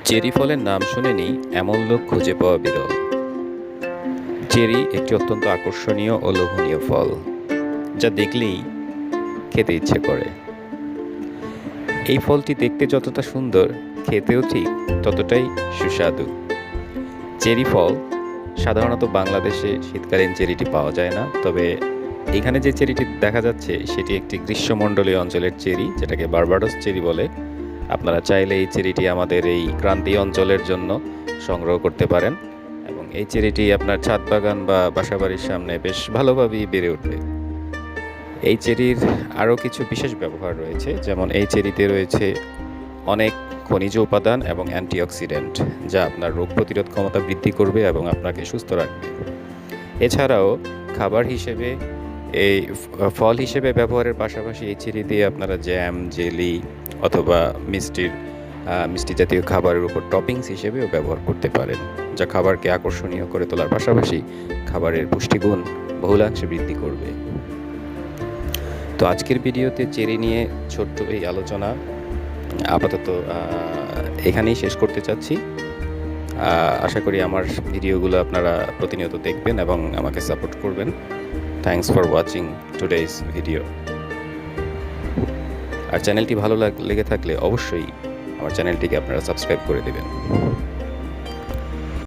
Cherry ফলের নাম শুনেনি এমন লোক খুঁজে পাওয়া বিরল। চেরি একটি অত্যন্ত আকর্ষণীয় ও লোভনীয় ফল, যা দেখলেই খেতে ইচ্ছে করে। এই ফলটি দেখতে যতটা সুন্দর, খেতেও ঠিক ততটাই সুস্বাদু। চেরি ফল সাধারণত বাংলাদেশে শীতকালীন চেরিটি পাওয়া যায় না, তবে এখানে যে চেরিটি দেখা যাচ্ছে সেটি একটি গ্রীষ্মমণ্ডলীয় অঞ্চলের চেরি, যেটাকে বার্বাডোস চেরি বলে। আপনারা চাইলে এই চেরিটি আমাদের এই ক্রান্তীয় অঞ্চলের জন্য সংগ্রহ করতে পারেন এবং এই চেরিটি আপনার ছাদ বাগান বা বাসাবাড়ির সামনে বেশ ভালোভাবেই বেড়ে উঠবে। এই চেরির আরও কিছু বিশেষ ব্যবহার রয়েছে, যেমন এই চেরিতে রয়েছে অনেক খনিজ উপাদান এবং অ্যান্টিঅক্সিডেন্ট, যা আপনার রোগ প্রতিরোধ ক্ষমতা বৃদ্ধি করবে এবং আপনাকে সুস্থ রাখবে। এছাড়াও খাবার হিসেবে এই ফল হিসেবে ব্যবহারের পাশাপাশি এই চেরি দিয়ে আপনারা জ্যাম, জেলি অথবা মিষ্টি জাতীয় খাবারের উপর টপিংস হিসেবেও ব্যবহার করতে পারেন, যা খাবারকে আকর্ষণীয় করে তোলার পাশাপাশি খাবারের পুষ্টিগুণ বহুলাংশে বৃদ্ধি করবে। তো আজকের ভিডিওতে চেরি নিয়ে ছোট্ট এই আলোচনা আপাতত এখানেই শেষ করতে চাচ্ছি। আশা করি আমার ভিডিওগুলো আপনারা প্রতিনিয়ত দেখবেন এবং আমাকে সাপোর্ট করবেন। Thanks for watching today's video. আর চ্যানেলটি ভালো লেগে থাকলে অবশ্যই আমার চ্যানেলটিকে আপনারা সাবস্ক্রাইব করে দেবেন।